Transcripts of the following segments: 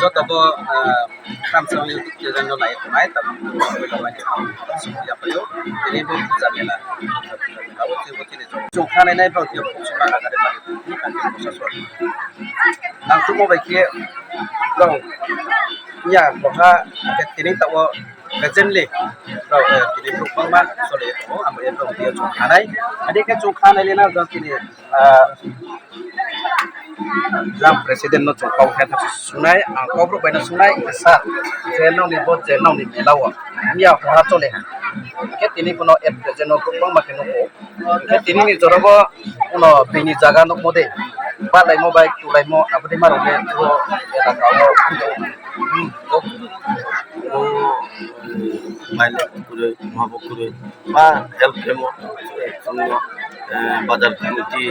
Jotobo kamsang YouTube channel lain mai tapi kalau lagi ya perlu ini pun jamela tahu sih ini jungkan ini pun dia cuma agak ada ini kan proses langsung mau bagi kau ya bahwa ini tahu gajenle kau ini pun mak soalnya itu ambil itu dia jungkan ini ada kan jungkan ini na jadi Jam Presiden no chong kau kata sunai, kau bro bayar sunai besar, jenau ni bot jenau ni melawa, dia orang cole. Ket ini puno jenau kupang makin nuko, ket ini ni jorobo puno bini jaga nuk mode, balai mo baik tulai mo apa di mana mode tu ya kau মাইলে করে মহাবক করে বা help chemo বাজার committee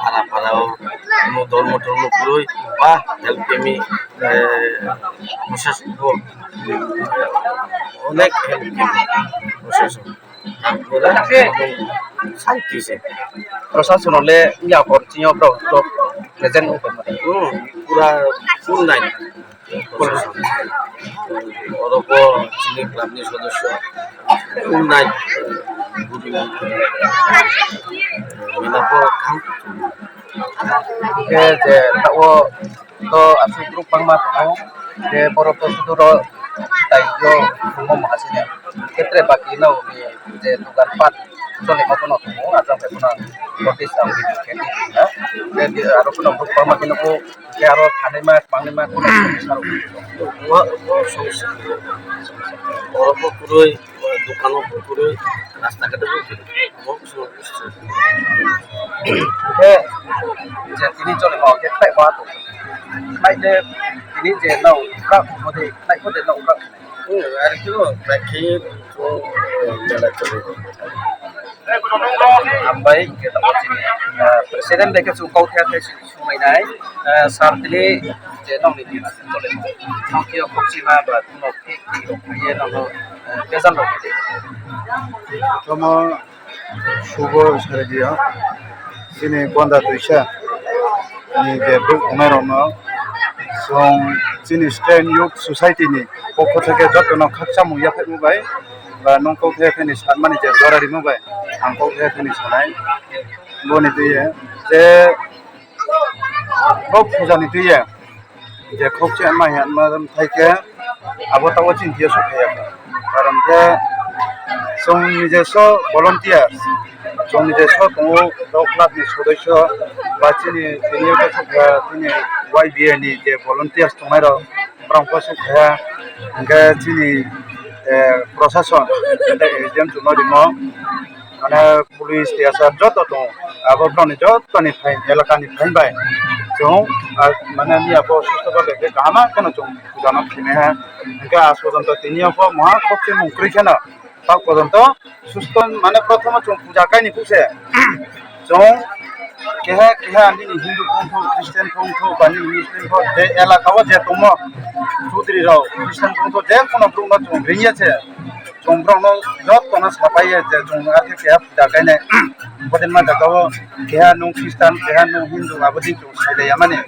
ভাড়া ভাড়াও ধর্ম ধর্ম করে বা হেল্প কেমি প্রশাসন অনেক হেল্প কেমি প্রশাসন শান্তি সে প্রশাসন হলে ইয়া করছিও তো প্রেজেন্ট পুরা ফুল নাই অরপ চিনি ক্লাবনি সদস্য ফুল নাই যে tahu to asu grup pangma to de borok to suduro tayo umum hasilnya ketre baki nau ni je tugar pat sole motono to aja pe puna notice am di keti ya de aro puna grup pangma kino ko ke aro thane ma pangni ma ko saru সমস্যা orb পুরোই দোকানও পুরোই রাস্তাঘাটে যে তিনি চলে মাও যে খাই বা তো খাই যে তিনি যে নাও কাক মধ্যে খাই মধ্যে নাও কাক আর কি রাখি তো মেলা চলে ambai kita sini presiden mereka suka kau sungai naik saat ini jenong ini boleh nong kio kopsi ma buat nong kiki kaya nong kesan nong kiki Sama subuh sore dia sini kuanda tuisha ini jadi umerono song sini stand youth society ni pokok saja jatuh nong kaksa muya pet mubai và nông câu theo thế này sản mà này giờ ra đi mua vậy hàng câu theo thế này sản này luôn này tuy thế khóc thời gian này tuy thế khóc chuyện mà hiện mà thấy cái à bữa tao chính thiệt sốt hết कारण thế xong নিজে সব volunteer xong নিজে সব কোনো club নি সদস্য বা চিনি তিনি তিনি YBA নি যে volunteers তোমার ব্রহ্মপুর সুখা ইনকা চিনি প্রশাসন এজেন্ট নদীমো মানে পুলিশ টিয়াসার যত দं আবহাওয়ানি যতনি ফাইন এলাকানি ফাইন বাই जों মানে নিয়াবো সুস্থভাবে গামা কেন जों জানা কিনে হ্যাঁ ইনকা আজ পর্যন্ত তিনিয়াবো মহা খবচে মুক্রি কেন তাও পর্যন্ত সুস্থ মানে প্রথমে जों পূজা কাইনি পুষে जों কেহা কেহা আনি হিন্দু পন্থ খ্রিস্টান পন্থ বানি মুসলিম পন্থ যে এলাকাও যে দङ চৌধুরী রাও খ্রিস্টান পন্থ যে কোনো ব্রহ্ম जों রিয়েছে जों ब्रह्म যতনা সাপাইয়ে যে जों আকে কেহা পূজা কাইনে বদিন মা জাগাও কেহা নো খ্রিস্টান কেহা নো হিন্দু আবদি जों সাইলাইয়া মানে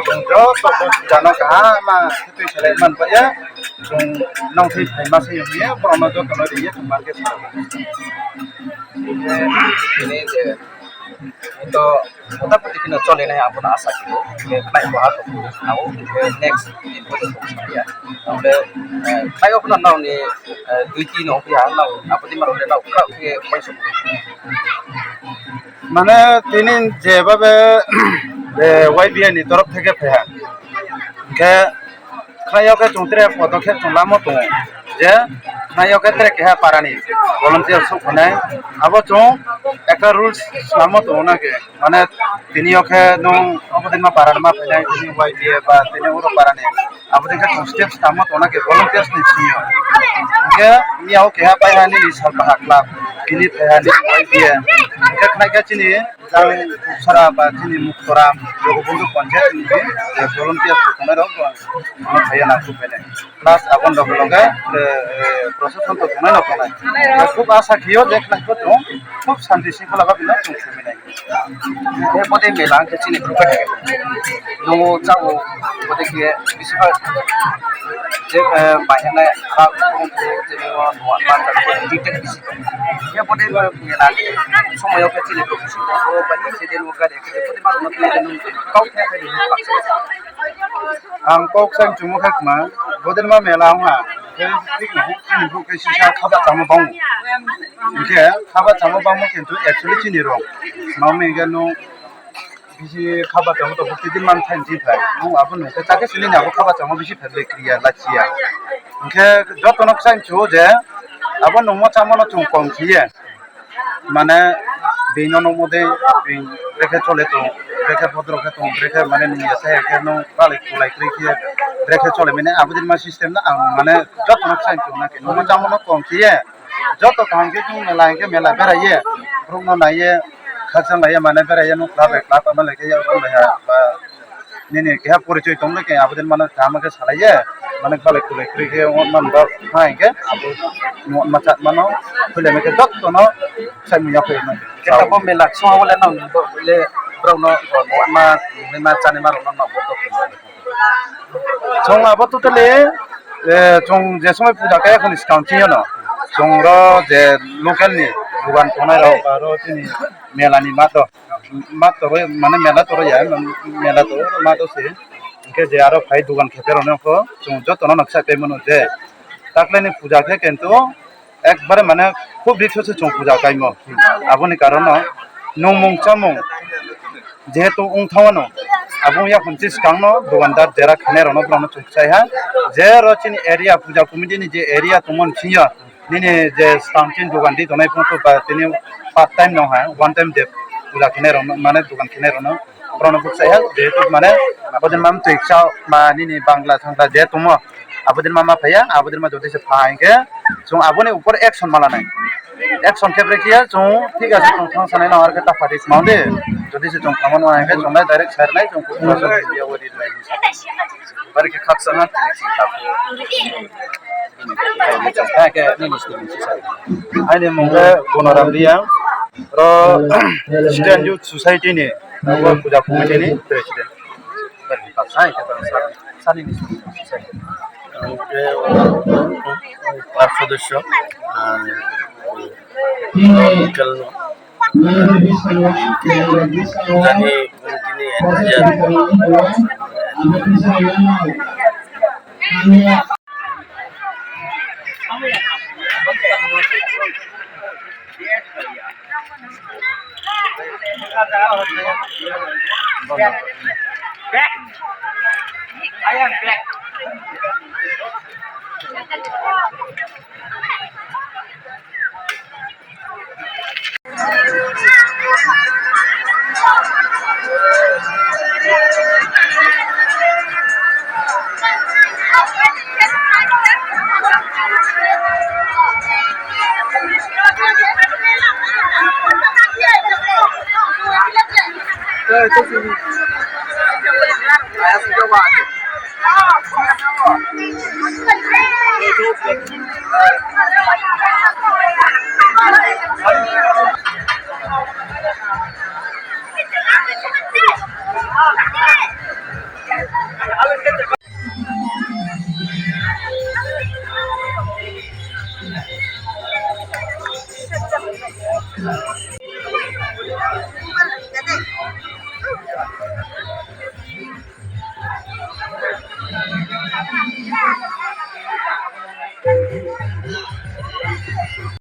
जों যত জানো গামা তুই সাইলাই মানবায়া जों নংথি ফাইমাসে ইয়ে ব্রহ্ম যতনা রিয়ে তোমাকে ini je itu kita putih kena cole nih apa nak asa gitu naik bahas tahu next itu ya udah naik apa nak ni duit no ya nak apa di mana udah nak kau ke masuk মানে তিনি যেভাবে YBA নি তরফ থেকে ফেহা কে খাইয়াকে চৌত্রে পদক্ষেপ তোলামো তো যে nayo ke trek ha parani volunteer su khonai abo chong ekta rules samo to na ke mane tini oke no obodin ma paran ma phainai tini wai die ba tini uro parani abodin ka steps samo to na ke volunteers ni sinyo ke miao ke ha pai hani ni sal bahak la kini phani wai die ke khnai ka chini jang sara ba chini muktoram jogo bundu panjat ni volunteers su khonai ro ma phaya na su phainai plus abon dog loge প্রশাসন তো জানা না পায় খুব আশা কিও দেখলা তো খুব শান্তি শৃঙ্খলা ভাবে না চলছে নাই এ পদে মেলা কে চিনি গ্রুপে থাকে নো চাও পদে কি বেশিরভাগ যে বাইরে খারাপ যে নোয়া মাথা ডিটেক বেশি এ পদে মেলা সময় কে চিনি গ্রুপ বেশি তো বাকি সেদিন ওকা দেখে পদে মারো না প্লেন কাউ থাকে ang kok sang chumo khak ma boden ma mela ha ঠিক না চিনি গ্রুপ কে সিসা খাবা চামো বাং ওকে খাবা চামো বাং কিন্তু অ্যাকচুয়ালি চিনি রং মাও মেগা নো বিসি খাবা চামো তো প্রতিদিন মান থাইন জি ভাই নো আবো নো তাকে সিনি না খাবা চামো বিসি ফেলে ক্রিয়া লাচিয়া ওকে যত নক সাইন চো যে আবো নো মো চামো নো চুম কম খিয়ে মানে দিন নো মদে রেখে চলে তো রেখে ভদ্রকে তো রেখে মানে নিয়ে আসে এখানে কালে কুলাই রেখে রেখে চলে মানে আবদিন মা সিস্টেম না মানে যত নক সাইন চো না কে নো চামো নো কম খিয়ে যত কামকে তুমি মেলা বেরাইয়ে রুমনো নাইয়ে খাকসান লাইয়ে মানে বেরাইয়ে নো ক্লাব আমা লেগে যাও লাইয়া বা নিনে কে পরিচয় তোমরা কে আবদিন মানে কামকে সালাইয়ে মানে কালে কুলাই রেখে মান বা হাইকে আবু মাচা মানো খুলে মেকে যত নো সাইন মিয়া কই না kita pun melak semua boleh nong boleh brono ma chane maro nong boto 정 아버 토탈에 정 제সম에 부자가 এখন ডিসকাউন্টিও না 정러 제 লোকালনি দুকান কোনারো বারো চিনি মেলানি মাতো মানে মেলা তোর যায় মেলা তো মাতো সে ইনকে যে আরো ভাই দুকান খেতে রনকো যত নকশা পেমন যে তাকলেনি পূজা খে কিন্তু একবারে মানে খুব রিচ হচ্ছে চং পূজা কাইম আবনি কারণ নমং চামং যেহেতু উংথাওয়ানো আবু এখন চিসকাংনো দোকানদার যারা খানে রনো ব্রনো চুকসাই হ্যাঁ যে রচিন এরিয়া পূজা কমিটিনি যে এরিয়া তুমন ছিয়া নিনে যে স্টাউনচিন দোকান দি দনাই ফটো বা তিনি পার্ট টাইম ন হ্যাঁ ওয়ান টাইম দে পূজা খানে রনো মানে দোকান খানে রনো ব্রনো চুকসাই হ্যাঁ যেহেতু মানে আবদিন মাম তুইকসা মা নিনি বাংলা সংলা যে তুম আবদিন মামা ভাইয়া আবদিন মা যদি সে ফাইকে जों आबोनि ऊपर एक्शन माला নাই एक्शन खेब्रे किया जों ठीक আছে जों थां सानाय ना आर के ताफादिस माउंडे जदि से जों खामन माने के जों डाइरेक्ट सार नाय जों प्रशासन बिया वरि नाय बार के खाकसा ना तिसि ताको के निनिस्ति आइने मंगे बनराम दिया र स्टैंड युथ सोसाइटी नि पूजा कमिटी नि प्रेसिडेंट बार के खाकसा के सानि सोसाइटी ক্লাব সদস্য জানি